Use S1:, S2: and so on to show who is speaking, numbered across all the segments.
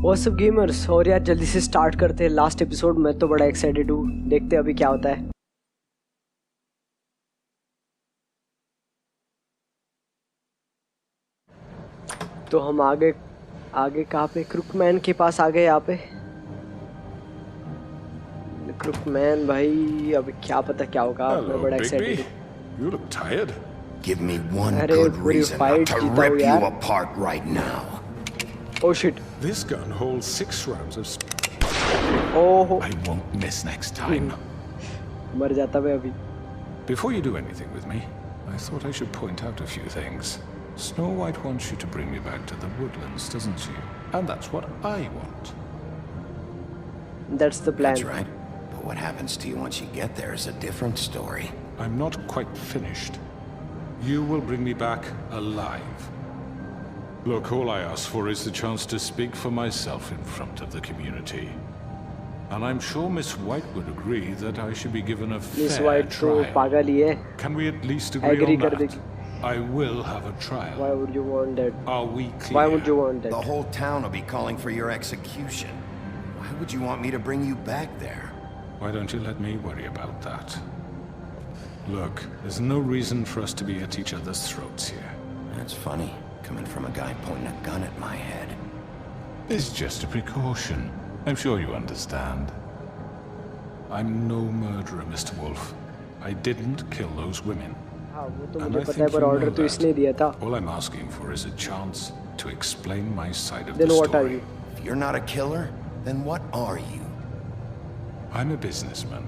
S1: What's up gamers. और यार जल्दी से स्टार्ट करते हैं लास्ट एपिसोड। मैं तो बड़ा एक्साइटेड हूँ, देखते हैं अभी क्या होता है। तो हम आगे कहाँ पे? क्रुकमैन के पास आ गए। यहाँ पे क्रुकमैन भाई, अभी क्या पता क्या होगा। मैं बड़ा एक्साइटेड हूँ।
S2: You look tired.
S3: Give me one good reason not to rip you apart right now.
S1: Oh shit.
S2: This gun holds 6 rounds of
S1: Oh.
S2: I won't miss next time.
S1: मर जाता मैं अभी।
S2: Before you do anything with me, I thought I should point out a few things. Snow White wants you to bring me back to the woodlands, doesn't she? And that's what I want.
S1: That's the plan.
S3: That's right. But what happens to you once you get there is a different story.
S2: I'm not quite finished. You will bring me back alive. Look, all I ask for is the chance to speak for myself in front of the community. And I'm sure Miss White would agree that I should be given a fair trial. Can we at least agree on that? I will have a trial.
S1: Why would you want that?
S2: Are we clear?
S1: Why would you want that?
S3: The whole town will be calling for your execution. Why would you want me to bring you back there?
S2: Why don't you let me worry about that? Look, there's no reason for us to be at each other's throats here.
S3: That's funny, coming from a guy pointing a gun at my head.
S2: It's just a precaution. I'm sure you understand. I'm no murderer, Mr. Wolf. I didn't kill those women. And I think you know that. All I'm asking for is a chance to explain my side of the story.
S1: Then what are you?
S3: If you're not a killer, then what are you?
S2: I'm a businessman,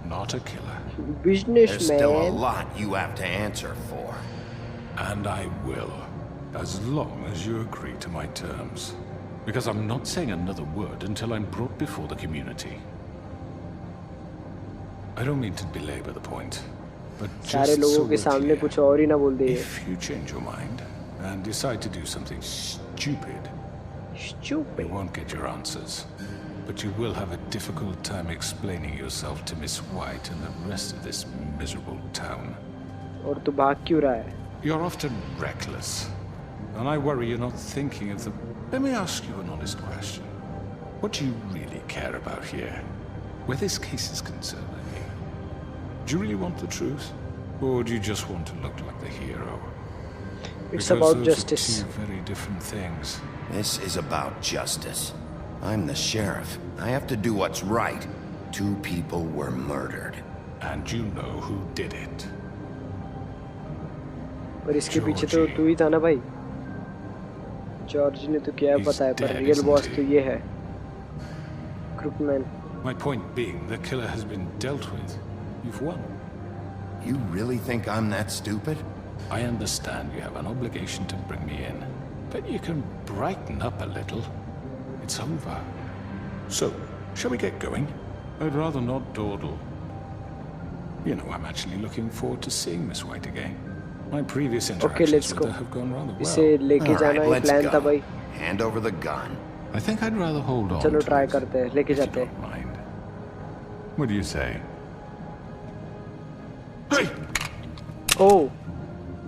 S2: not a killer.
S1: Businessman.
S3: There's still a lot you have to answer for.
S2: And I will, as long as you agree to my terms. Because I'm not saying another word until I'm brought before the community. I don't mean to belabor the point, but just so we're clear, if you change your mind and decide to do something stupid, you won't get your answers. But you will have a difficult time explaining yourself to Miss White and the rest of this miserable town.
S1: और तू भाग क्यों रहा है?
S2: You're often reckless, and I worry you're not thinking of the... Let me ask you an honest question. What do you really care about here? Where this case is concerned, I mean. Do you really want the truth? Or do you just want to look like the hero?
S1: It's about justice.
S2: Those are two very different things.
S3: This is about justice. I'm the sheriff. I have to do what's right. 2 people were murdered.
S2: And you know who did it.
S1: पर इसके पीछे तो तू ही था ना भाई। George ने तो क्या पता है, पर रियल बॉस तो ये है, क्रुकमैन।
S2: My point being, the killer has been dealt with. You've won.
S3: You really think I'm that stupid?
S2: I understand you have an obligation to bring me in, but you can brighten up a little. It's over. So, shall we get going? I'd rather not dawdle. You know, I'm actually looking forward to seeing Miss White again. My previous interactions with her have gone rather well.
S1: इसे लेके जाना ही plan था भाई।
S3: Hand over the gun.
S2: I think I'd rather hold on.
S1: चलो try करते हैं, लेके जाते हैं।
S2: What do you say? Hey!
S1: Oh,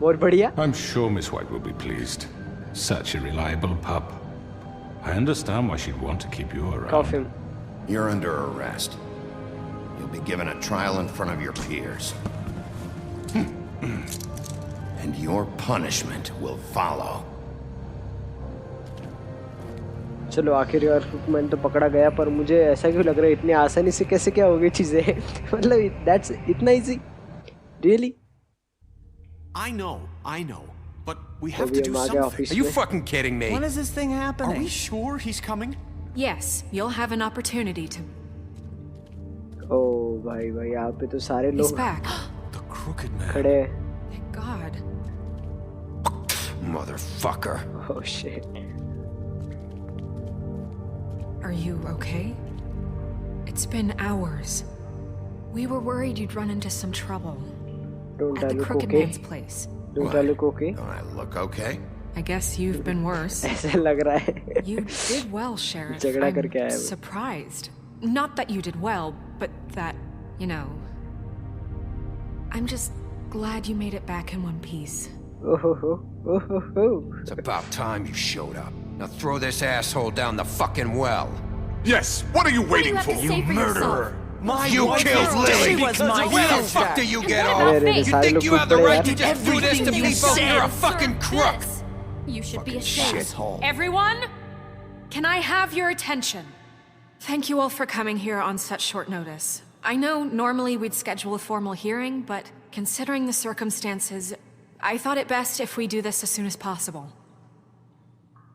S1: बहुत बढ़िया।
S2: I'm sure Miss White will be pleased. Such a reliable pup. I understand why she'd want to keep you around.
S1: Cuff him.
S3: You're under arrest. You'll be given a trial in front of your peers. And your punishment will follow.
S1: चलो आखिरकार क्रुकमैन तो पकड़ा गया, पर मुझे ऐसा क्यों लग रहा है इतनी आसानी से कैसे क्या हो गई चीजें? मतलब that's इतना easy? Really?
S4: I know. But we have to do something.
S3: Are you fucking kidding me?
S4: When is this thing happening? Are we sure he's coming?
S5: Yes, you'll have an opportunity to.
S1: Oh, भाई यहाँ पे तो सारे लोग
S5: He's back.
S4: The crooked man.
S1: खड़े।
S5: Thank God.
S3: Motherfucker.
S1: Oh shit.
S5: Are you okay? It's been hours. We were worried you'd run into some trouble.
S1: Don't
S5: at
S1: I
S5: the
S1: look
S5: crooked
S1: okay?
S5: man's place.
S1: Don't I look okay?
S3: Don't I look okay?
S5: I guess you've been worse.
S1: ऐसे लग रहा है।
S5: You did well, Sheriff.
S1: झगड़ा करके आया
S5: I'm
S1: वो।
S5: surprised. Not that you did well, but that, you know. I'm just glad you made it back in one piece.
S1: Oh.
S3: It's about time you showed up. Now throw this asshole down the fucking well.
S2: Yes, what are you waiting
S6: What do
S2: for?
S6: you have to say for yourself?
S3: You killed Lily! Where the fuck do you get off?
S1: अरे
S3: You
S1: सारे
S3: think
S1: लोग
S3: you
S1: कूद
S3: have the
S1: पड़े
S3: right
S1: यार.
S3: to just do this to people? You're a fucking crook!
S6: This. You should be ashamed.
S3: Shithole.
S5: Everyone, can I have your attention? Thank you all for coming here on such short notice. I know normally we'd schedule a formal hearing, but considering the circumstances, I thought it best if we do this as soon as possible.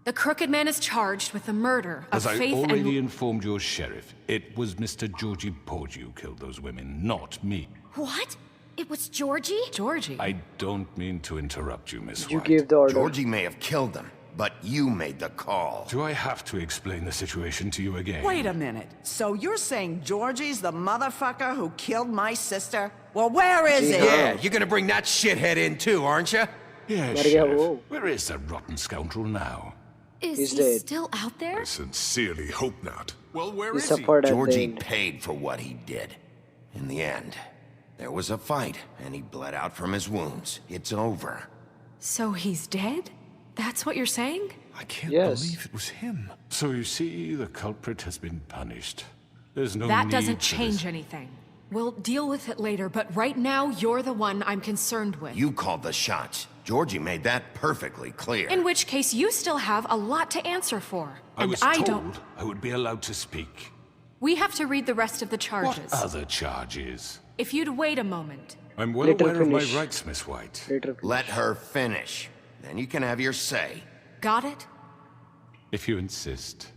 S5: The Crooked Man is charged with the murder of
S2: As I
S5: Faith
S2: already
S5: and...
S2: informed your sheriff, it was Mr. Georgie Porgy who killed those women, not me.
S6: What? It was Georgie?
S5: Georgie?
S2: I don't mean to interrupt you, Miss
S1: You
S2: White.
S1: gave the order.
S3: Georgie may have killed them, but you made the call.
S2: Do I have to explain the situation to you again?
S7: Wait a minute. So you're saying Georgie's the motherfucker who killed my sister? Well, where is he?
S3: Yeah, you're gonna bring that shithead in too, aren't you?
S2: Yes,
S1: मर गया
S2: Sheriff.
S1: वो.
S2: Where is that rotten scoundrel now?
S6: Is
S1: He's
S6: he
S1: dead.
S6: still out there?
S8: Sincerely hope not.
S2: Well, where
S1: He
S2: is he?
S1: suffered at the
S3: Georgie
S1: end.
S3: paid for what he did. In the end, there was a fight, and he bled out from his wounds. It's over.
S5: So he's dead? That's what you're saying?
S8: I can't
S1: Yes.
S8: believe it was him.
S2: So you see, the culprit has been punished. There's no
S5: That
S2: need
S5: doesn't
S2: for
S5: change
S2: this.
S5: anything. We'll deal with it later, but right now, you're the one I'm concerned with.
S3: You called the shots. Georgie made that perfectly clear.
S5: In which case, you still have a lot to answer for.
S2: I
S5: And
S2: was
S5: I
S2: told
S5: don't.
S2: I would be allowed to speak.
S5: We have to read the rest of the
S2: What
S5: charges.
S2: other charges?
S5: If you'd wait a moment.
S2: I'm well
S1: Later
S2: aware of my
S1: finish.
S2: rights, Miss White.
S1: Later.
S3: Let her finish. Then you can have your say.
S5: Got it?
S2: If you insist.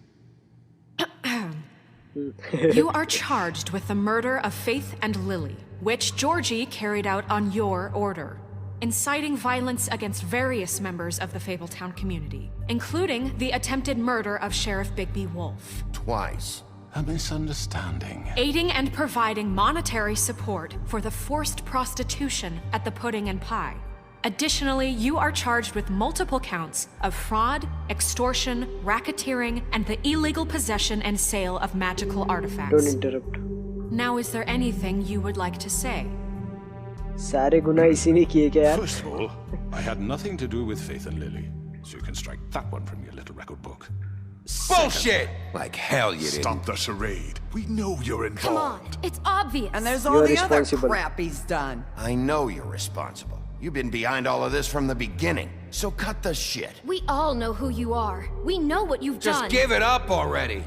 S5: You are charged with the murder of Faith and Lily, which Georgie carried out on your order, inciting violence against various members of the Fabletown community, including the attempted murder of Sheriff Bigby Wolf,
S3: Twice.
S2: A misunderstanding.
S5: aiding and providing monetary support for the forced prostitution at the Pudding and Pie. Additionally, you are charged with multiple counts of fraud, extortion, racketeering, and the illegal possession and sale of magical
S1: Don't
S5: artifacts.
S1: interrupt.
S5: Now, is there anything you would like to say?
S1: सारे गुनाह इसी ने किए क्या यार?
S2: First of all, I had nothing to do with Faith and Lily, so you can strike that one from your little record book.
S3: Bullshit! Like hell you didn't.
S8: Stop the charade. We know you're
S6: Come on,
S8: involved.
S6: it's obvious.
S7: And there's
S1: You're
S7: all the other
S1: responsible.
S7: crap he's done.
S3: I know you're responsible. You've been behind all of this from the beginning. So cut the shit.
S6: We all know who you are. We know what you've
S3: Just
S6: done.
S3: give it up already.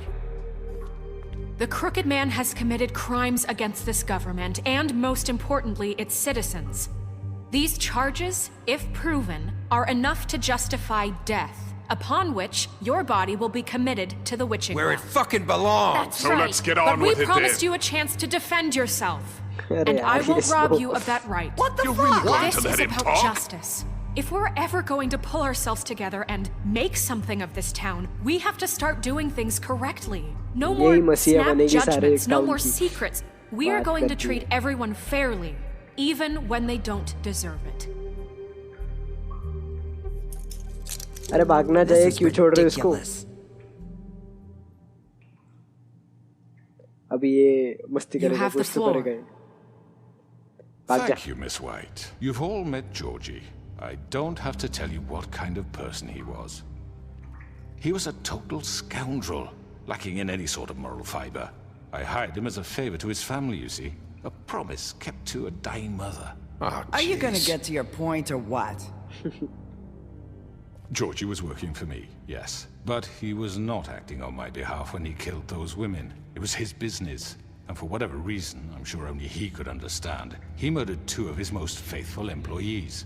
S5: The Crooked Man has committed crimes against this government and, most importantly, its citizens. These charges, if proven, are enough to justify death, upon which your body will be committed to the witching
S3: Where it
S5: well.
S3: fucking belongs.
S6: That's
S8: So
S6: right.
S8: let's get
S5: But
S8: on
S5: we
S8: with it
S5: promised
S8: then.
S5: you a chance to defend yourself.
S1: अरे
S5: And I
S1: यार,
S5: won't
S1: ये
S5: rob
S1: so-
S5: you of that right.
S7: What the
S8: You
S7: fuck?
S8: really want
S5: This
S8: to let
S5: is
S8: him
S5: about
S8: talk?
S5: justice. If we're ever going to pull ourselves together and make something of this town, we have to start doing things correctly. No more
S1: यही मसीहा
S5: snap
S1: बनेगी सारे
S5: judgments, no
S1: town
S5: more
S1: की
S5: secrets. We are
S1: बात
S5: going to
S1: करती
S5: treat
S1: है।
S5: everyone fairly, even when they don't deserve it.
S1: अरे भागना
S7: This
S1: चाहिए
S7: is
S1: क्यों छोड़ रहे हो उसको?
S7: ridiculous.
S1: अभी ये मस्ती
S5: You
S1: करेगा
S5: have the
S1: कुछ तो
S5: floor.
S1: करेगा ही। भाग जा।
S2: Thank you, Miss White. You've all met Georgie. I don't have to tell you what kind of person he was. He was a total scoundrel, lacking in any sort of moral fiber. I hired him as a favor to his family, you see. A promise kept to a dying mother.
S3: Oh,
S7: Are you gonna
S3: jeez.
S7: get to your point or what?
S2: Georgie was working for me, yes. But he was not acting on my behalf when he killed those women. It was his business. And for whatever reason, I'm sure only he could understand, he murdered 2 of his most faithful employees.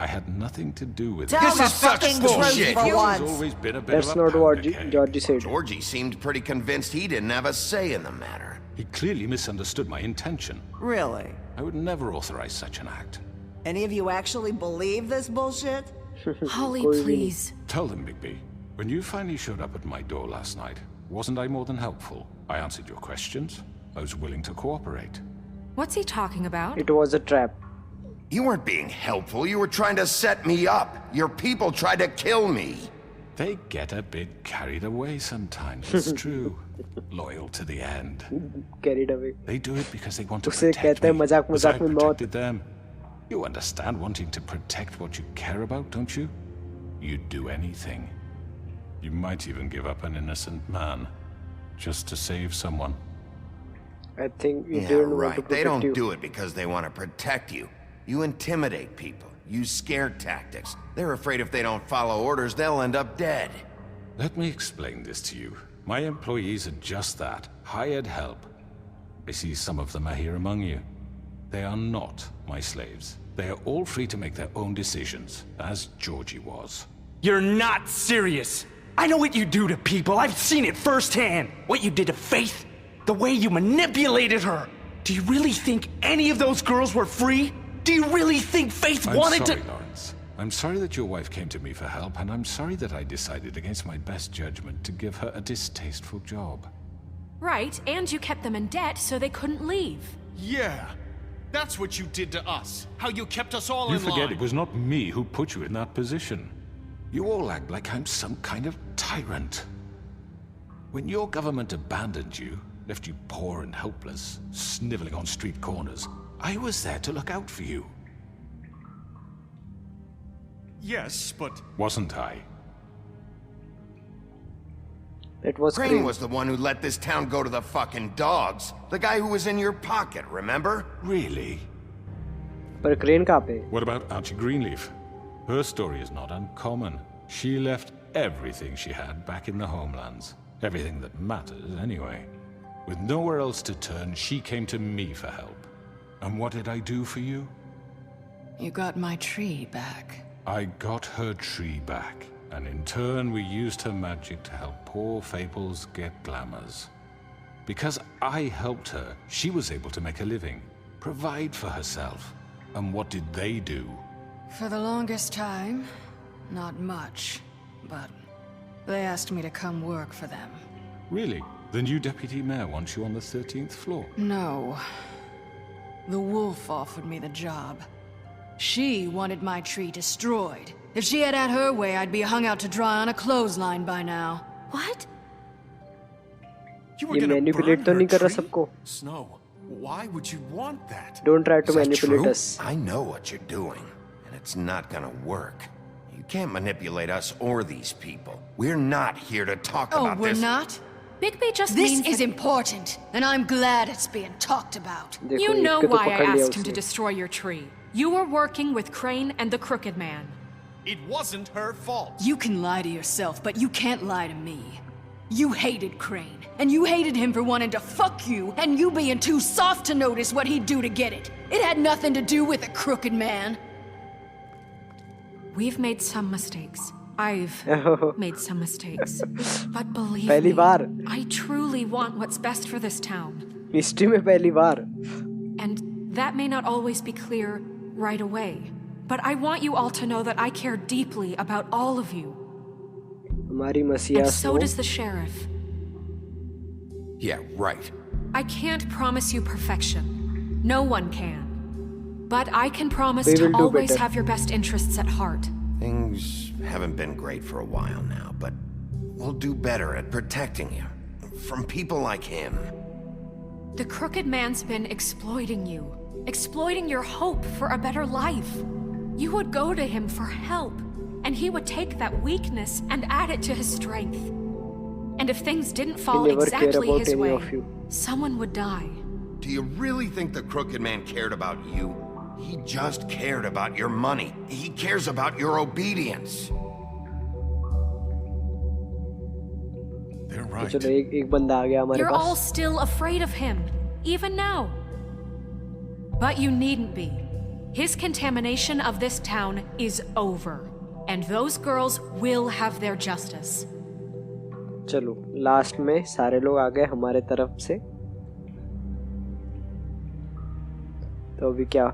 S2: I had nothing to do with
S7: Tell
S2: it.
S3: This
S7: the
S3: is such
S7: fucking
S3: bullshit.
S7: truth for
S3: He's
S2: There's
S7: once.
S2: always been a bit
S1: That's
S2: of a
S1: not what
S2: powder keg.
S1: Georgie said.
S3: Georgie seemed pretty convinced he didn't have a say in the matter.
S2: He clearly misunderstood my intention.
S7: Really?
S2: I would never authorize such an act.
S7: Any of you actually believe this bullshit?
S5: Holly,
S1: कोई भी नहीं।
S5: please.
S2: Tell them, Bigby, when you finally showed up at my door last night, wasn't I more than helpful? I answered your questions. I was willing to cooperate.
S5: What's he talking about?
S1: It was a trap.
S3: You weren't being helpful. You were trying to set me up. Your people tried to kill me.
S2: They get a bit carried away sometimes, it's true. Loyal to the end.
S1: Carried away.
S2: They do it because they want to
S1: उसे
S2: protect
S1: कहते हैं
S2: me,
S1: मजाक
S2: as I
S1: मजाक में मौत।
S2: protected them. You understand wanting to protect what you care about, don't you? You'd do anything. You might even give up an innocent man, just to save someone.
S1: I think you
S3: Yeah,
S1: didn't want to
S3: right.
S1: protect
S3: They don't
S1: you.
S3: do it because they want to protect you. You intimidate people. Use scare tactics. They're afraid if they don't follow orders, they'll end up dead.
S2: Let me explain this to you. My employees are just that, hired help. I see some of them are here among you. They are not my slaves. They are all free to make their own decisions, as Georgie was.
S9: You're not serious. I know what you do to people. I've seen it firsthand. What you did to Faith. The way you manipulated her. Do you really think any of those girls were free? Do you really think Faith wanted
S2: I'm sorry,
S9: to—
S2: Lawrence. I'm sorry that your wife came to me for help, and I'm sorry that I decided against my best judgment to give her a distasteful job.
S5: Right, and you kept them in debt so they couldn't leave.
S4: Yeah. That's what you did to us. How you kept us all
S2: You
S4: in
S2: forget
S4: line.
S2: it was not me who put you in that position. You all act like I'm some kind of tyrant. When your government abandoned you, left you poor and helpless, sniveling on street corners, I was there to look out for you.
S4: Yes, but
S2: Wasn't I?
S1: It was
S3: Crane
S1: Crane.
S3: was the one who let this town go to the fucking dogs. The guy who was in your pocket, remember?
S2: Really?
S1: पर Crane कहाँ पे?
S2: What about Archie Greenleaf? Her story is not uncommon. She left everything she had back in the homelands. Everything that matters, anyway. With nowhere else to turn, she came to me for help. And what did I do for you?
S10: You got my tree back.
S2: I got her tree back, and in turn we used her magic to help poor Fables get glamours. Because I helped her, she was able to make a living, provide for herself. And what did they do?
S10: For the longest time, not much. But they asked me to come work for them.
S2: Really? The new deputy mayor wants you on the 13th floor?
S10: No. The wolf offered me the job. She wanted my tree destroyed. If she had her way, I'd be hung out to dry on a clothesline by now.
S6: What?
S4: you were
S1: ये
S4: gonna
S1: manipulate
S4: burn
S1: तो
S4: her
S1: नहीं कर रहा
S4: tree?
S1: सबको.
S4: Snow, why would you want that?
S1: Don't try to
S3: Is that
S1: manipulate
S3: true?
S1: us.
S3: I know what you're doing, and it's not gonna work. You can't manipulate us or these people. We're not here to talk
S10: Oh,
S3: about
S10: we're
S3: this.
S10: not?
S5: Bigby just
S10: This
S5: means
S10: is
S5: that
S10: important, and I'm glad it's being talked about.
S1: देखो,
S5: you know
S1: एक को तो
S5: why I
S1: पकड़ लिया
S5: asked him to
S1: उसने.
S5: destroy your tree. You were working with Crane and the Crooked Man.
S4: It wasn't her fault.
S10: You can lie to yourself, but you can't lie to me. You hated Crane, and you hated him for wanting to fuck you, and you being too soft to notice what he'd do to get it. It had nothing to do with a crooked man.
S5: We've made some mistakes. I've made some mistakes. But believe
S1: पहली
S5: me,
S1: bar.
S5: I truly want what's best for this town.
S1: History में पहली बार.
S5: And that may not always be clear right away. But I want you all to know that I care deeply about all of you.
S1: हमारी मसीहा
S5: And so
S1: snow.
S5: does the sheriff.
S3: Yeah, right.
S5: I can't promise you perfection. No one can. But I can promise
S1: We
S5: to
S1: will do
S5: always
S1: better.
S5: have your best interests at heart.
S3: Things haven't been great for a while now, but we'll do better at protecting you. From people like him.
S5: The Crooked Man's been exploiting you. Exploiting your hope for a better life. You would go to him for help, and he would take that weakness and add it to his strength. And if things didn't fall
S1: never cared
S5: exactly
S1: about
S5: his
S1: any
S5: way,
S1: of you.
S5: someone would die.
S3: Do you really think the Crooked Man cared about you? He just cared about your money. He cares about your obedience.
S4: They're
S1: तो
S4: right.
S1: चलो एक बंदा आ गया हमारे
S5: You're all
S1: pass.
S5: still afraid of him, even now. But you needn't be. His contamination of this town is over, and those girls will have their justice.
S1: चलो last में सारे लोग आ गए हमारे तरफ से. तो अभी क्या?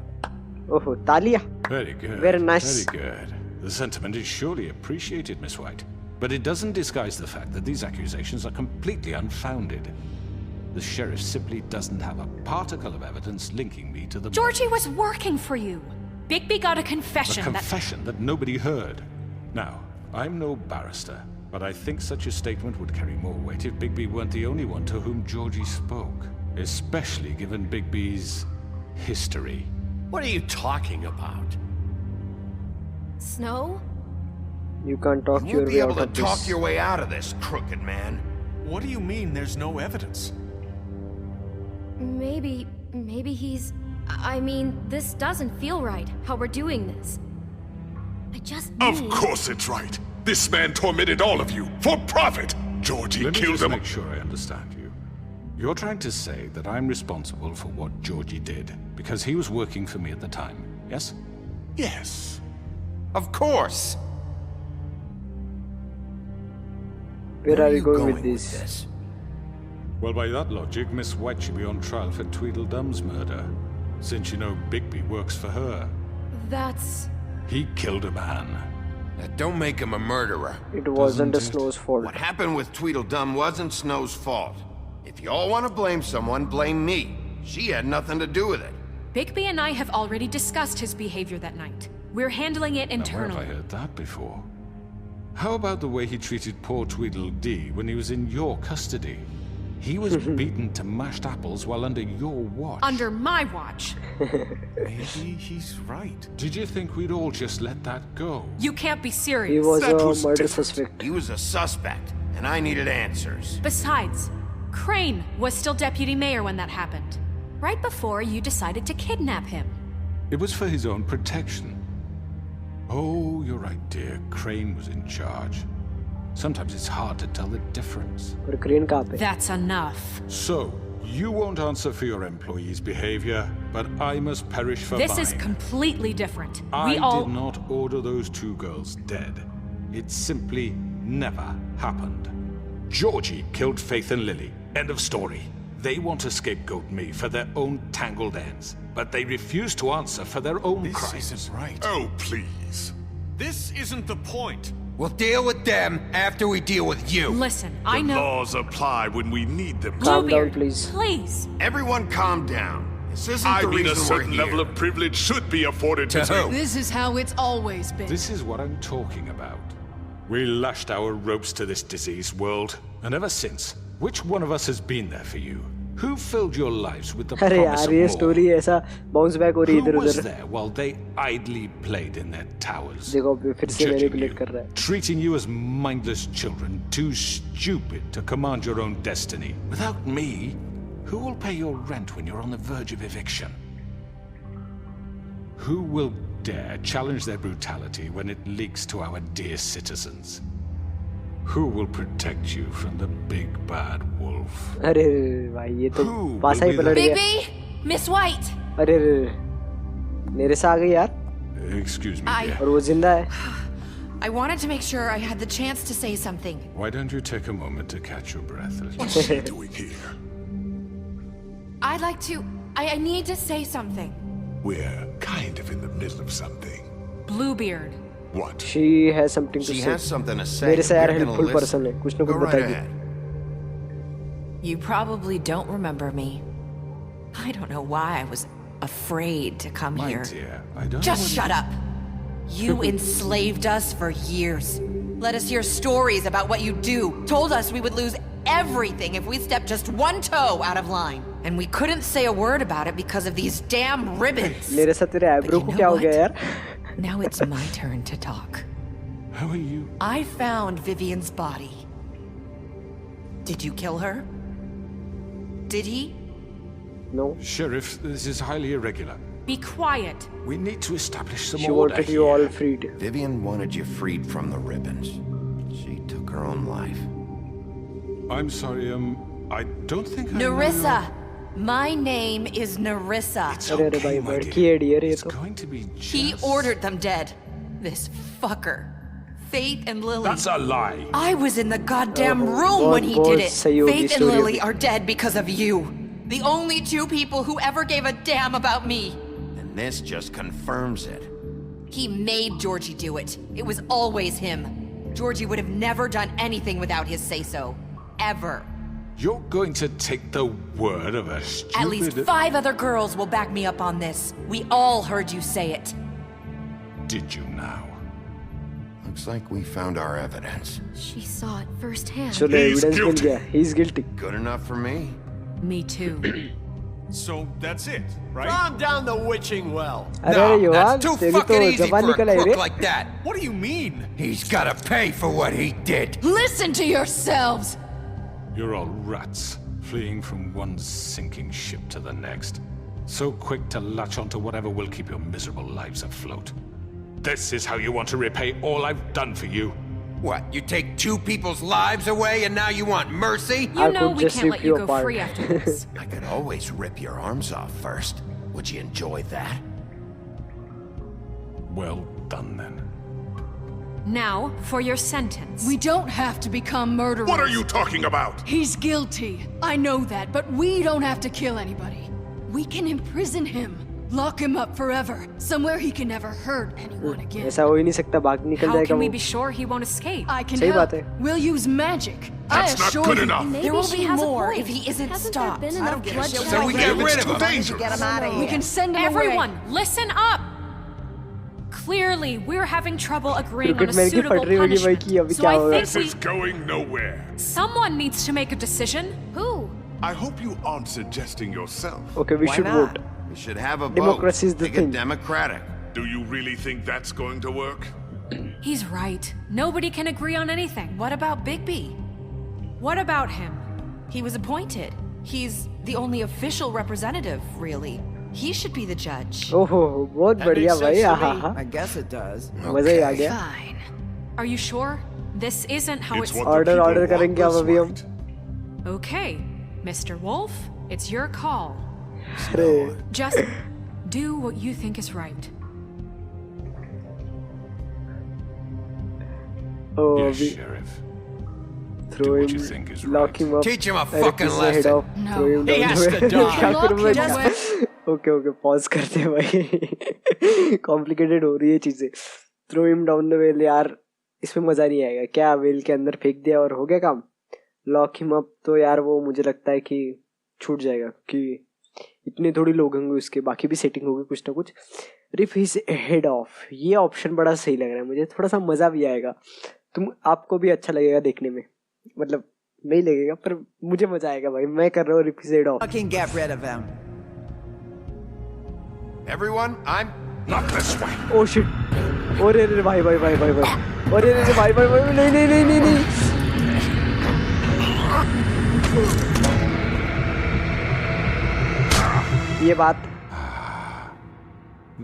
S1: ओहो तालियां.
S2: Very good.
S1: Very nice.
S2: Very good. The sentiment is surely appreciated, Miss White. But it doesn't disguise the fact that these accusations are completely unfounded. The sheriff simply doesn't have a particle of evidence linking me to the
S5: Georgie was working for you. Bigby got a confession
S2: a confession that nobody heard. Now, I'm no barrister, but I think such a statement would carry more weight if Bigby weren't the only one to whom Georgie spoke, especially given Bigby's history.
S4: What are you talking about?
S6: Snow?
S1: You can't talk
S3: You
S1: your
S3: won't be
S1: way
S3: able
S1: out
S3: to
S1: of
S3: talk
S1: this.
S3: your way out of this, crooked man.
S4: What do you mean there's no evidence?
S6: Maybe he's... I mean, this doesn't feel right, how we're doing this. I just
S8: Of
S6: need...
S8: course it's right. This man tormented all of you for profit. Georgie
S2: Let me
S8: killed
S2: just
S8: them.
S2: make sure I understand you. You're trying to say that I'm responsible for what Georgie did because he was working for me at the time, yes?
S8: Yes.
S3: Of course.
S1: Where are you going with this?
S3: this?
S2: Well, by that logic, Miss White should be on trial for Tweedledum's murder, since you know Bigby works for her.
S6: That's...
S2: He killed a man.
S3: That don't make him a murderer.
S1: It wasn't
S2: Doesn't it?
S1: Snow's fault.
S3: What happened with Tweedledum wasn't Snow's fault. If you all want to blame someone, blame me. She had nothing to do with it.
S5: Bigby and I have already discussed his behavior that night. We're handling it
S2: Now, where have I
S5: internally.
S2: heard that before? How about the way he treated poor Tweedledee when he was in your custody? He was beaten to mashed apples while under your watch.
S5: Under my watch.
S4: Maybe he's right.
S2: Did you think we'd all just let that go?
S5: You can't be
S1: He
S5: serious.
S1: was
S8: That
S1: a
S8: was
S1: murder
S8: different.
S1: suspect.
S3: He was a suspect, and I needed answers.
S5: Besides, Crane was still deputy mayor when that happened. Right before you decided to kidnap him.
S2: It was for his own protection. Oh, you're right, dear. Crane was in charge. Sometimes it's hard to tell the difference.
S1: और Crane कहाँ पे?
S5: That's enough.
S2: So, you won't answer for your employees' behavior, but I must perish for
S5: This
S2: mine.
S5: is completely different.
S2: I
S5: We all...
S2: did not order those two girls dead. It simply never happened. Georgie killed Faith and Lily. End of story. They want to scapegoat me for their own tangled ends, but they refuse to answer for their own
S4: This
S2: crimes.
S4: isn't right.
S8: Oh, please.
S4: This isn't the point.
S3: We'll deal with them after we deal with you.
S5: Listen, I
S8: The
S5: know...
S8: laws apply when we need them.
S1: Calm down,
S5: Bluebeard,
S1: please.
S5: please.
S3: Everyone calm down. This isn't
S8: I
S3: the
S8: mean, a
S3: reason we're
S8: certain
S3: here.
S8: level of privilege should be afforded
S3: To who?
S10: This is how it's always been.
S2: This is what I'm talking about. We lashed our ropes to this diseased world, and ever since, which one of us has been there for you? Who filled your lives with the
S1: अरे
S2: promise
S1: यार
S2: of
S1: ये
S2: more?
S1: Story ऐसा bounce back हो रही है
S2: Who
S1: इधर
S2: was
S1: उधर.
S2: there while they idly played in their towers?
S1: देखो अभी फिर से
S2: Judging
S1: मैनिपुलेट
S2: you,
S1: कर रहा है.
S2: treating you as mindless children, too stupid to command your own destiny. Without me, who will pay your rent when you're on the verge of eviction? Who will dare challenge their brutality when it leaks to our dear citizens? Who will protect you from the big bad wolf?
S1: अरे भाई ये तो
S2: Who
S1: पासा ही
S2: will be
S1: पलट गया.
S5: Bigby! Miss White!
S1: अरे मेरे से आ गई यार.
S2: Excuse me, dear.
S1: और वो जिंदा है.
S11: I wanted to make sure I had the chance to say something.
S2: Why don't you take a moment to catch your breath?
S8: What's she doing here?
S11: I'd like to... I need to say something.
S8: We're kind of in the middle of something.
S5: Bluebeard.
S8: What?
S1: She has something to
S3: She
S1: say.
S3: has something to say.
S1: मेरे से यार
S3: We're gonna
S1: helpful
S3: listen.
S1: Person है. कुछ ना कुछ
S3: Go right
S1: बताएगी.
S3: ahead.
S11: You probably don't remember me. I don't know why I was afraid to come
S2: My
S11: here.
S2: dear, I don't
S11: Just
S2: want-
S11: shut up. You enslaved us for years. Let us hear stories about what you do. Told us we would lose everything if we stepped just one toe out of line. And we couldn't say a word about it because of these damn ribbons.
S1: मेरे साथ तेरे
S11: But
S1: eyebrow
S11: you
S1: को
S11: know
S1: क्या हो
S11: what?
S1: गया यार?
S11: Now it's my turn to talk.
S2: How are you?
S11: I found Vivian's body. Did you kill her? Did he?
S1: No.
S2: Sheriff, this is highly irregular.
S5: Be quiet.
S2: We need to establish some
S1: She
S2: order
S1: wanted you
S2: here.
S1: all freed.
S3: Vivian wanted you freed from the ribbons. She took her own life.
S2: I'm sorry, I don't think I know
S11: Narissa!
S2: your-
S11: My name is Narissa.
S2: It's
S1: अरे अरे
S2: okay,
S1: भाई
S2: my
S1: बड़की है
S2: dear.
S1: Dear ये
S2: It's
S1: तो.
S2: going to be
S11: He
S2: just-
S11: ordered them dead. This fucker. Faith and Lily.
S2: That's a lie.
S11: I was in the goddamn room
S1: बहुत-
S11: when he
S1: बहुत
S11: did it.
S1: सही होगी
S11: Faith and
S1: story
S11: Lily
S1: अभी.
S11: are dead because of you. The only two people who ever gave a damn about me.
S3: And this just confirms it.
S11: He made Georgie do it. It was always him. Georgie would have never done anything without his say-so. Ever.
S2: You're going to take the word of a stupid...
S11: At least 5 other girls will back me up on this. We all heard you say it.
S2: Did you now?
S3: Looks like we found our evidence.
S6: She saw it firsthand.
S1: चलो
S8: He's
S1: evidence मिल
S8: guilty.
S1: गया. He's guilty.
S3: Good enough for me.
S5: Me too.
S8: So that's it, right?
S4: Calm down the witching well.
S1: अरे युवान
S3: That's too
S1: तेरी
S3: fucking
S1: तो
S3: easy
S1: जबान
S3: for a
S1: निकल आई
S3: crook
S1: रे
S3: like that.
S4: What do you mean?
S3: He's gotta pay for what he did.
S10: Listen to yourselves!
S2: You're all rats, fleeing from one sinking ship to the next. So quick to latch onto whatever will keep your miserable lives afloat. This is how you want to repay all I've done for you?
S3: What, you take 2 people's lives away and now you want mercy?
S5: You
S1: I
S5: know
S1: could
S5: we
S1: just
S5: can't
S1: rip
S5: let
S1: you
S5: you go
S1: apart.
S5: free after this.
S3: I could always rip your arms off first. Would you enjoy that?
S2: Well done then.
S5: Now, for your sentence.
S10: We don't have to become murderers.
S8: What are you talking about?
S10: He's guilty. I know that, but we don't have to kill anybody. We can imprison him. Lock him up forever. Somewhere he can never hurt anyone again.
S1: ऐसा हो ही नहीं सकता भाग निकल
S5: How
S1: जाएगा
S5: can we
S1: वो
S5: be sure he won't escape?
S10: I can
S1: सही
S10: help.
S1: बात है
S10: We'll use magic.
S8: That's
S10: I
S8: not
S10: assure
S8: good
S10: you.
S8: enough.
S6: Maybe
S11: There will
S6: she
S11: be
S6: has a
S11: more
S6: point.
S11: if he isn't
S6: Hasn't
S11: stopped.
S6: there been
S7: I
S6: enough
S7: don't give a shit
S6: bloodshed
S3: So we
S6: already?
S3: get rid of
S8: Too
S3: him.
S8: dangerous.
S7: Get him out of here.
S10: We can send him
S5: Everyone,
S10: away.
S5: listen up! Clearly, we're having trouble agreeing on a
S1: cricket man की
S5: suitable
S1: फट रही होगी भाई
S5: punishment.
S1: कि अभी
S5: So
S1: क्या
S5: I
S1: होगा
S8: This is
S5: think
S8: going nowhere.
S5: someone needs to make a decision.
S6: Who?
S8: I hope you aren't suggesting yourself.
S1: okay we
S7: Why
S1: should
S7: not?
S1: vote
S3: We should have a vote.
S1: Democracy is the
S3: Make
S1: thing.
S3: it democratic.
S8: Do you really think that's going to work?
S5: He's right. Nobody can agree on anything.
S11: What about Bigby?
S5: What about him?
S11: He was appointed. He's the only official representative, really. He should be the judge.
S1: ओहो बहुत
S8: That
S1: बढ़िया
S8: makes
S1: भाई
S8: sense to
S1: हाँ
S8: me.
S1: हाँ
S7: I guess it does.
S1: मजा ही आ गया
S10: Fine.
S5: Are you sure? This isn't how
S8: It's
S5: it's...
S8: what the
S1: Order,
S8: people
S1: order
S8: want
S1: करेंगे अब
S8: this
S1: अभी हम
S8: right.
S5: Okay, Mr. Wolf, it's your call.
S1: अरे
S5: Just do what you think is right.
S1: O
S2: Yes,
S1: अभी
S2: Sheriff.
S1: throw
S2: what you
S1: him
S2: think is
S1: lock him up
S3: Teach him a
S1: अरे
S3: fucking
S1: किसने head
S3: lesson.
S1: off
S10: No.
S1: throw him
S4: He
S1: down
S4: has
S1: the
S4: to die.
S1: क्या
S10: Lock
S1: करूँ मैं
S10: him away.
S1: Okay okay pause करते हैं भाई complicated हो रही है चीजें throw him down the well यार इसमें मजा नहीं आएगा क्या वेल के अंदर फेंक दिया और हो गया काम लॉक हिम अप तो यार वो मुझे लगता है कि छूट जाएगा कि इतने थोड़ी लोग होंगे उसके बाकी भी सेटिंग होगी कुछ ना कुछ रिफ हिज हेड ऑफ ये ऑप्शन बड़ा सही लग रहा है मुझे थोड़ा सा मजा भी आएगा तुम आपको भी अच्छा लगेगा देखने में मतलब नहीं लगेगा पर मुझे मजा आएगा भाई मैं कर रहा हूँ rip his head off
S7: Fucking get rid of him.
S3: Everyone, I'm...
S8: Not this way.
S1: Oh shit ओरे रे भाई भाई भाई भाई भाई ओरे रे भाई भाई भाई नहीं नहीं नहीं नहीं नहीं ये बात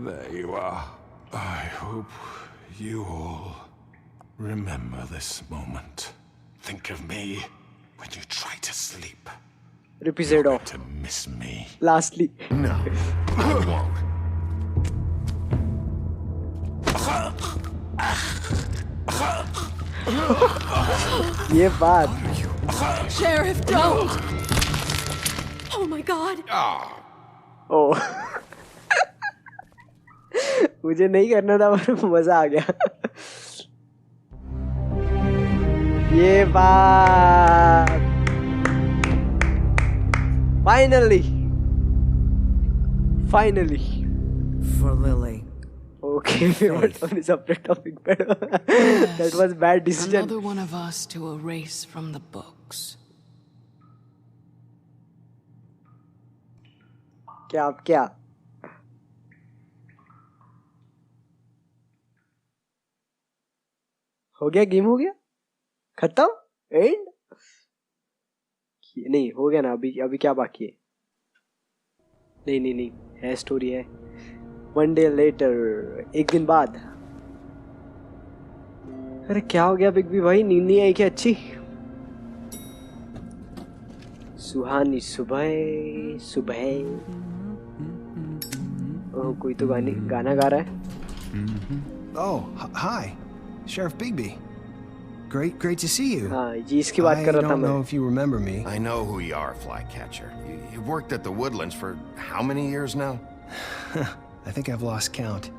S2: There you are. I hope you all remember this moment. Think of me when you try to sleep.
S1: Riff his head
S2: Going
S1: off
S2: to miss me.
S1: Lastly
S3: No, I won't.
S1: ये बात
S10: Sheriff, don't!
S5: Oh my god!
S1: ओ मुझे नहीं करना था पर मजा आ गया ये बात finally
S7: For Lily.
S1: Okay what on separate topic that was bad decision
S10: Another one of us to erase from the books.
S1: क्या हो गया गेम हो गया खत्म एंड नहीं हो गया ना अभी अभी क्या बाकी है नहीं नहीं नहीं है स्टोरी है वन डे लेटर एक दिन बाद अरे क्या हो गया बिग बी भाई नींद नहीं आई क्या अच्छी सुहानी सुबह सुबह ओह कोई तो गाना गा रहा है
S12: Oh, hi. Sheriff Bigby. Great to see you.
S1: हाँ जी इसकी बात कर
S12: I
S1: रहा था
S12: don't
S1: मैं
S12: know if you remember me.
S3: I know who you are, Flycatcher. You've worked at the Woodlands for how many years now?
S12: I think I've lost count.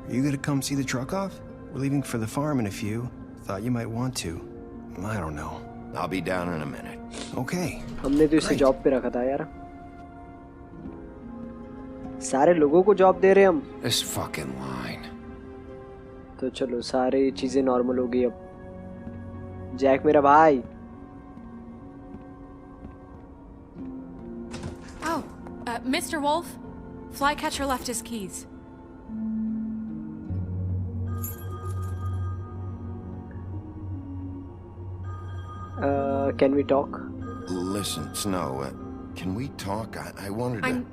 S12: Are you gonna come see the truck off? We're leaving for the farm in a few. Thought you might want to. I don't know.
S3: I'll be down in a minute.
S12: Okay.
S1: हमने तो इसे
S12: Great.
S1: Job पे रखा था यार सारे लोगों को जॉब दे रहे हैं हम
S3: This fucking line.
S1: तो चलो सारी चीजें नॉर्मल हो गई अब जैक मेरा भाई
S5: Mr. Wolf, Flycatcher left his keys.
S1: Can we talk?
S3: Listen, Snow, can we talk? I wanted to...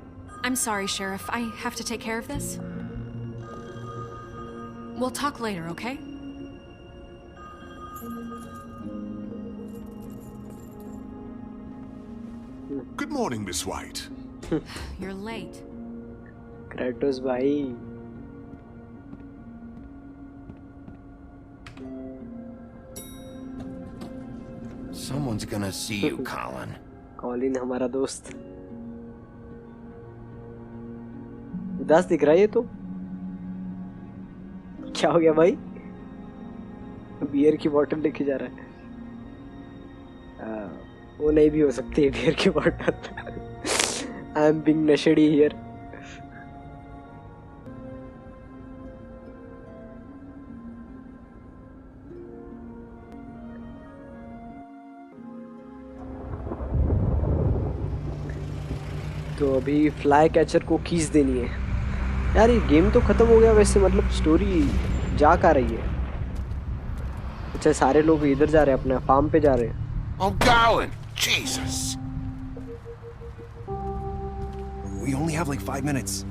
S5: I'm sorry, Sheriff. I have to take care of this. We'll talk later, okay?
S8: Good morning, Miss White.
S5: You're late.
S1: Kratos भाई.
S3: Someone's gonna see you, Colin.
S1: Colin हमारा दोस्त. उदास दिख रहा है ये तो. क्या हो गया भाई? बियर की बोतल लेके जा रहा है. वो नहीं भी हो सकती है बियर की बोतल. I am being nashady here. तो अभी फ्लाई कैचर को कीज देनी है यार. ये गेम तो खत्म हो गया वैसे, मतलब स्टोरी जा का रही है. अच्छा सारे लोग इधर जा रहे हैं, अपना फार्म पे जा रहे हैं.
S8: I'm going. Jesus.
S12: We only have like 5 minutes.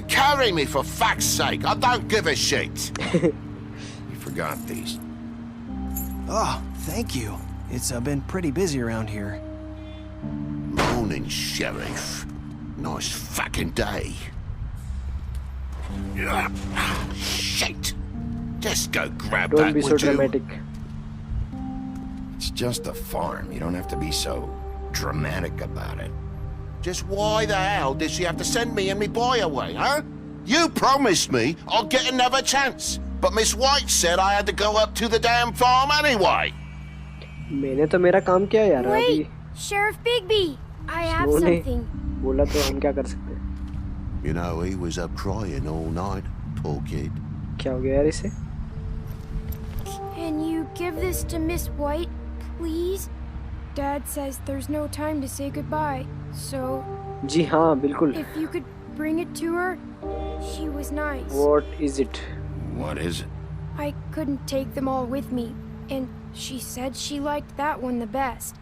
S8: Carry me for fuck's sake. I don't give a shit.
S3: You forgot these.
S12: Oh, thank you. It's been pretty busy around here.
S8: Morning, Sheriff. Nice fucking day. Shit. Just go grab
S1: Don't
S8: that,
S1: be so
S8: would you?
S1: dramatic.
S3: It's just a farm. You don't have to be so dramatic about it.
S8: Just why the hell did she have to send me and me boy away, huh? You promised me I'll get another chance. But Miss White said I had to go up to the damn farm anyway.
S1: मैंने तो मेरा काम किया यार.
S6: Wait,
S1: अभी
S6: Sheriff Bigby, I have
S1: Snow ने
S6: something.
S1: बोला तो हम क्या कर सकते हैं?
S8: You know, he was up crying all night, poor kid.
S1: क्या हो गया यार इसे?
S6: Can you give this to Miss White, please? Dad says there's no time to say goodbye, so...
S1: जी हाँ बिल्कुल.
S6: If you could bring it to her, she was nice.
S1: What is it?
S3: What is it?
S6: I couldn't take them all with me, and she said she liked that one the best.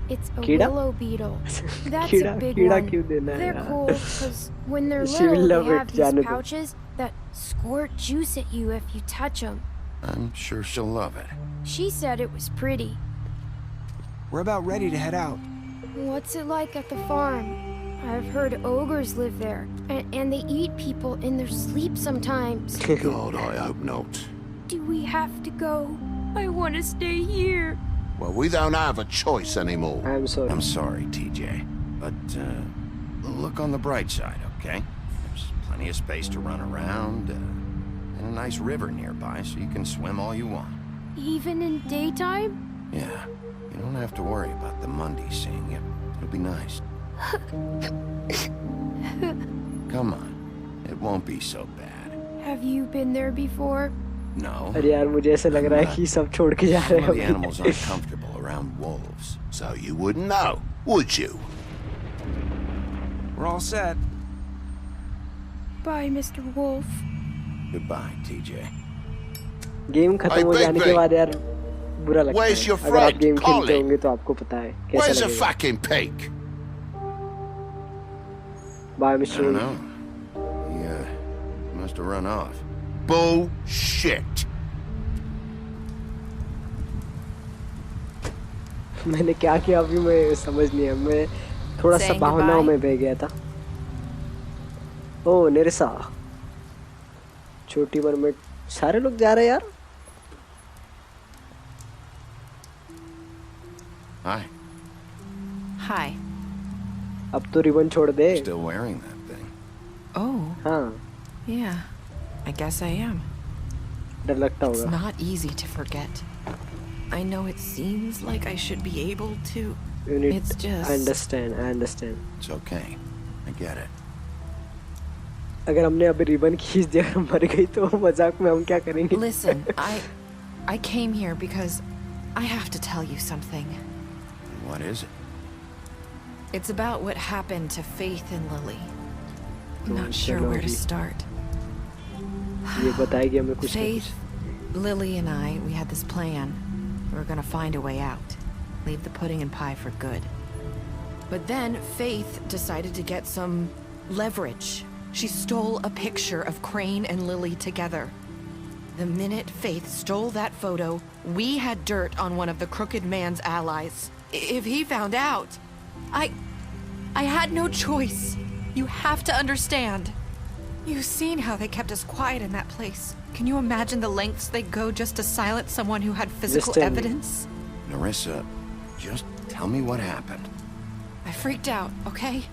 S6: It's a
S1: कीड़ा?
S6: willow beetle. That's
S1: कीड़ा
S6: a big
S1: कीड़ा
S6: one.
S1: क्यों देना है
S6: They're
S1: यार?
S6: cool because when they're
S1: She will
S6: little,
S1: love
S6: they
S1: it,
S6: have
S1: जाने
S6: these
S1: दो.
S6: pouches that squirt juice at you if you touch them.
S3: I'm sure she'll love it.
S6: She said it was pretty.
S12: We're about ready to head out.
S6: What's it like at the farm? I've heard ogres live there, and they eat people in their sleep sometimes.
S8: God, I hope not.
S6: Do we have to go? I want to stay here.
S8: Well, we don't have a choice anymore.
S1: I'm sorry.
S3: I'm sorry, TJ. But, look on the bright side, okay? There's plenty of space to run around, and a nice river nearby, so you can swim all you want.
S6: Even in daytime?
S3: Yeah, you don't have to worry about the Mondays seeing you. It'll be nice. Come on, it won't be so bad.
S6: Have you been there before?
S3: No.
S1: अरे यार मुझे ऐसे लग रहा है कि सब छोड़ के जा रहे
S3: Some of the
S1: हैं
S3: animals aren't comfortable around wolves.
S8: So you wouldn't know, would you?
S12: We're all set.
S6: Bye, Mr. Wolf.
S3: Goodbye, TJ.
S1: Game खत्म हो जाने के बाद यार बुरा लगता
S8: Where's
S1: है.
S8: your
S1: अगर आप
S8: friend,
S1: गेम खेलते
S8: Colin?
S1: होंगे तो आपको पता है कैसा
S8: Where's the
S1: लगेगा.
S8: fucking pig?
S1: Bye,
S3: I
S1: Mr.
S3: don't
S1: Wolf.
S3: know. He must have run off.
S8: Bullshit.
S1: मैंने क्या किया अभी मैं समझ नहीं है. मैं थोड़ा सा
S11: Saying
S1: भावनाओं
S11: goodbye?
S1: में बह गया था. ओ निरसा, छोटी मरमेड, सारे लोग जा रहे हैं यार.
S3: Hi.
S11: Hi.
S1: अब तो रिबन छोड़ दे.
S3: Still wearing that thing.
S11: Oh,
S1: हाँ
S11: yeah. I guess I am.
S1: डर लगता
S11: It's
S1: होगा.
S11: not easy to forget. I know it seems like I should be able to.
S1: You need,
S11: It's just...
S1: I understand.
S3: It's okay. I get it.
S1: अगर हमने अभी ribbon खींच दिया और मर गई तो मजाक में हम क्या करेंगे?
S11: Listen, I came here because I have to tell you something.
S3: What is it?
S5: It's about what happened to Faith and Lily.
S1: तो
S5: Not sure
S1: चलो
S5: where to
S1: अभी
S5: start.
S1: ये बताएगी हमें कुछ ना
S5: Faith,
S1: कुछ.
S5: Lily and I, we had this plan. We were gonna find a way out. Leave the pudding and pie for good. But then Faith decided to get some leverage. She stole a picture of Crane and Lily together. The minute Faith stole that photo, we had dirt on one of the crooked man's allies. If he found out, I had no choice. You have to understand. You've seen how they kept us quiet in that place. Can you imagine the lengths they go just to silence someone who had physical
S1: tell me.
S5: evidence?
S3: Nerissa, just tell me what happened.
S5: I freaked out, okay?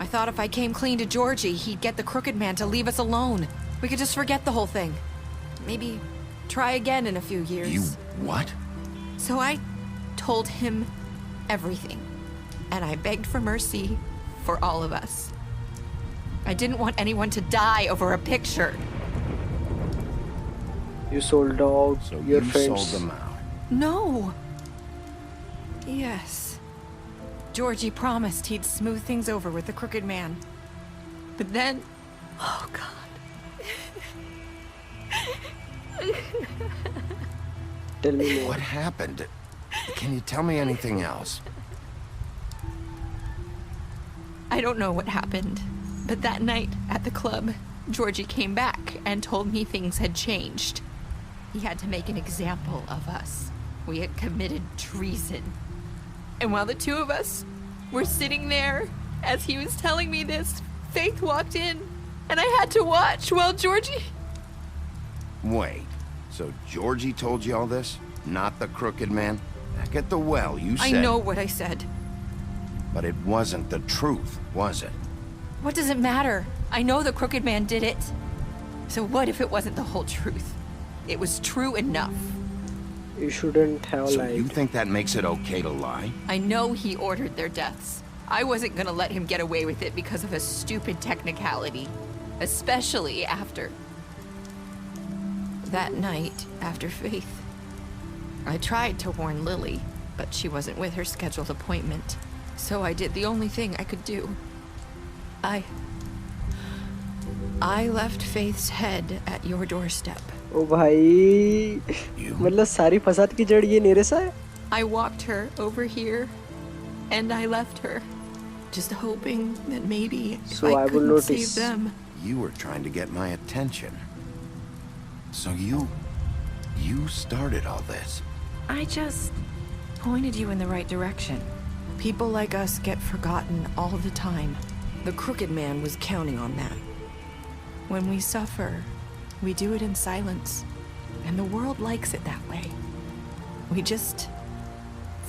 S5: I thought if I came clean to Georgie, he'd get the crooked man to leave us alone. We could just forget the whole thing. Maybe try again in a few years.
S3: You what?
S5: So I told him everything. And I begged for mercy for all of us. I didn't want anyone to die over a picture.
S1: You sold out
S3: So
S1: your
S3: you
S1: friends.
S3: sold them out.
S5: No. Yes. Georgie promised he'd smooth things over with the crooked man. But then... Oh, God.
S1: Tell me more.
S3: What happened? Can you tell me anything else?
S5: I don't know what happened, but that night at the club, Georgie came back and told me things had changed. He had to make an example of us. We had committed treason. And while the two of us were sitting there, as he was telling me this, Faith walked in, and I had to watch while Georgie...
S3: Wait, so Georgie told you all this? Not the crooked man? Back at the well, you said...
S5: I know what I said.
S3: But it wasn't the truth, was it?
S5: What does it matter? I know the crooked man did it. So what if it wasn't the whole truth? It was true enough.
S1: You shouldn't have
S3: So
S1: lied.
S3: you think that makes it okay to lie?
S5: I know he ordered their deaths. I wasn't gonna let him get away with it because of a stupid technicality. Especially after... that night, after Faith. I tried to warn Lily, but she wasn't with her scheduled appointment. So I did the only thing I could do. I left Faith's head at your doorstep.
S1: ओ भाई मतलब सारी फसाद की जड़ ये नेरेसा है.
S5: I walked her over here, and I left her, just hoping that maybe if
S1: So I will
S5: couldn't
S1: notice.
S5: save them.
S3: You were trying to get my attention. So you started all this.
S5: I just pointed you in the right direction. People like us get forgotten all the time. The crooked man was counting on that. When we suffer, we do it in silence, and the world likes it that way. We just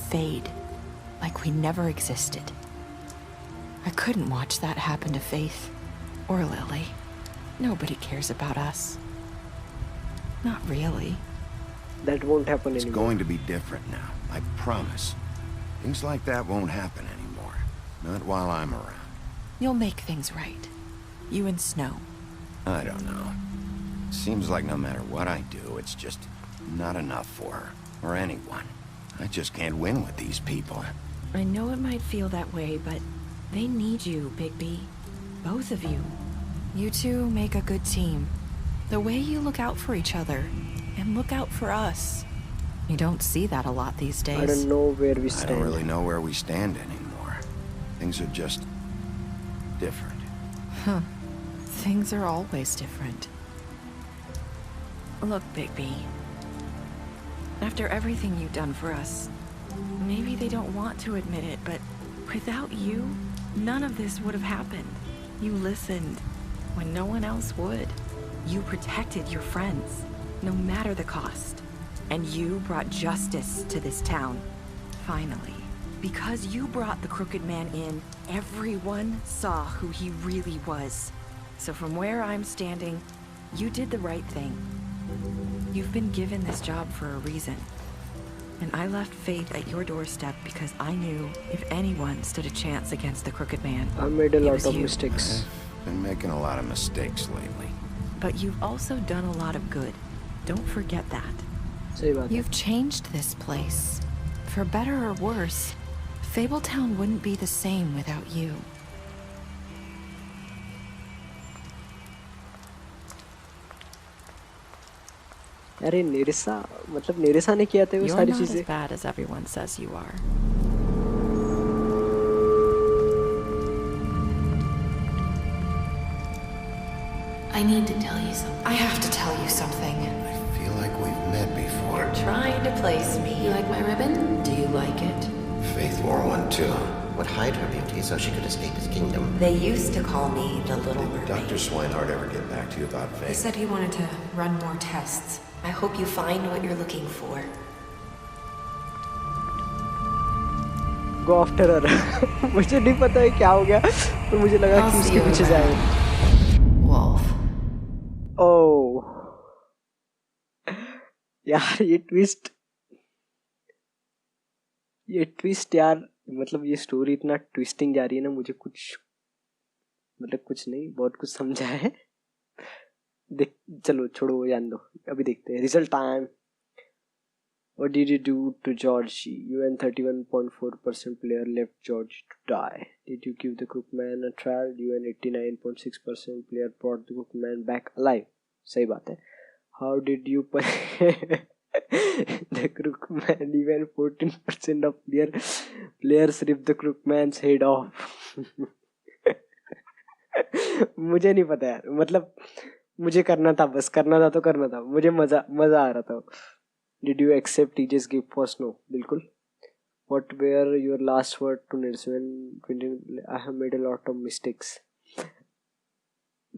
S5: fade, like we never existed. I couldn't watch that happen to Faith or Lily. Nobody cares about us. Not really.
S1: That won't happen
S3: It's
S1: anymore.
S3: going to be different now, I promise. Things like that won't happen anymore. Not while I'm around.
S5: You'll make things right. You and Snow.
S3: I don't know. Seems like no matter what I do, it's just not enough for her, or anyone. I just can't win with these people.
S5: I know it might feel that way, but they need you, Bigby. Both of you. You two make a good team. The way you look out for each other, and look out for us. You don't see that a lot these days.
S1: I don't know where we
S3: I
S1: stand.
S3: don't really know where we stand anymore. Things are just different.
S5: Huh. Things are always different. Look, Bigby. After everything you've done for us, maybe they don't want to admit it, but without you, none of this would have happened. You listened when no one else would. You protected your friends, no matter the cost. And you brought justice to this town. Finally. Because you brought the crooked man in, everyone saw who he really was. So from where I'm standing, you did the right thing. You've been given this job for a reason. And I left Faith at your doorstep because I knew if anyone stood a chance against the crooked man,
S1: I made a
S5: it
S1: lot
S5: was
S1: of
S5: you.
S1: mistakes.
S3: I've been making a lot of mistakes lately.
S5: But you've also done a lot of good. Don't forget that.
S1: सही बात है.
S5: You've changed this place. For better or worse.
S11: Fabletown wouldn't be the same without you.
S1: अरे निरसा, मतलब निरसा ने किया था वो सारी चीजें.
S11: You're not as bad as everyone says you are.
S5: I need to tell you something.
S11: I have to tell you something.
S3: I feel like we've met before.
S11: You're trying to place me.
S5: You like my ribbon?
S11: Do you like it?
S3: Faith wore one too.
S13: Would hide her beauty so she could escape his kingdom.
S11: They used to call me the Little
S3: Did
S11: Mermaid.
S3: Dr. Swinehart ever get back to you about
S5: He
S3: Faith?
S5: said he wanted to run more tests.
S11: I hope you find what you're looking for.
S1: Go after her. मुझे नहीं पता है क्या हो गया, तो मुझे लगा कि उसके पीछे जाए.
S11: Wolf.
S1: Oh. यार ये ट्विस्ट यार, मतलब ये स्टोरी इतना ट्विस्टिंग जा रही है ना, मुझे कुछ मतलब कुछ नहीं, बहुत कुछ समझा है. चलो छोड़ो वो, जान दो, अभी देखते हैं result time. What did you do to Georgie? You and 31.4% player left Georgie to die. Did you give the crookman a trial? You and 89.6% player brought the crookman back alive. सही बात है. How did you the crookman? Even 14% of players ripped the crookman's head off. मुझे नहीं पता यार, मतलब मुझे करना था, बस करना था तो करना था. मुझे मजा आ रहा था. Did you accept TJ's gift? First, no, बिल्कुल. What were your last word to Nelson? I have made a lot of mistakes.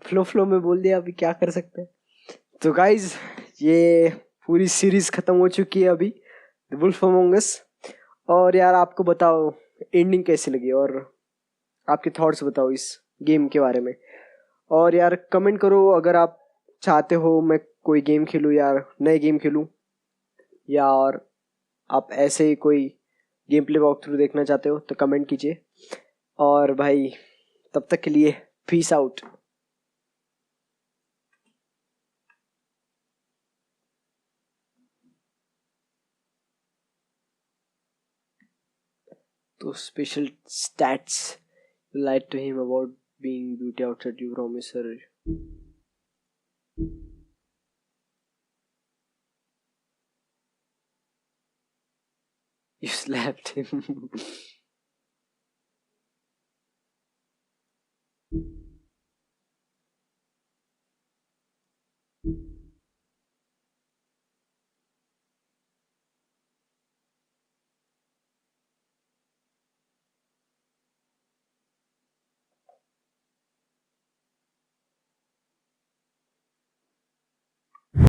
S1: Flow में बोल दिया, अभी क्या कर सकते हैं. तो गाइज ये पूरी सीरीज खत्म हो चुकी है अभी, द वुल्फ अमंग अस. और यार आपको बताओ एंडिंग कैसी लगी, और आपके थॉट्स बताओ इस गेम के बारे में. और यार कमेंट करो अगर आप चाहते हो मैं कोई गेम खेलूँ यार, नए गेम खेलूँ, या और आप ऐसे ही कोई गेम प्ले वॉक थ्रू देखना चाहते हो तो कमेंट कीजिए. और भाई तब तक के लिए पीस आउट. तो special stats, light to him about being beauty outside you promise her. You slapped him.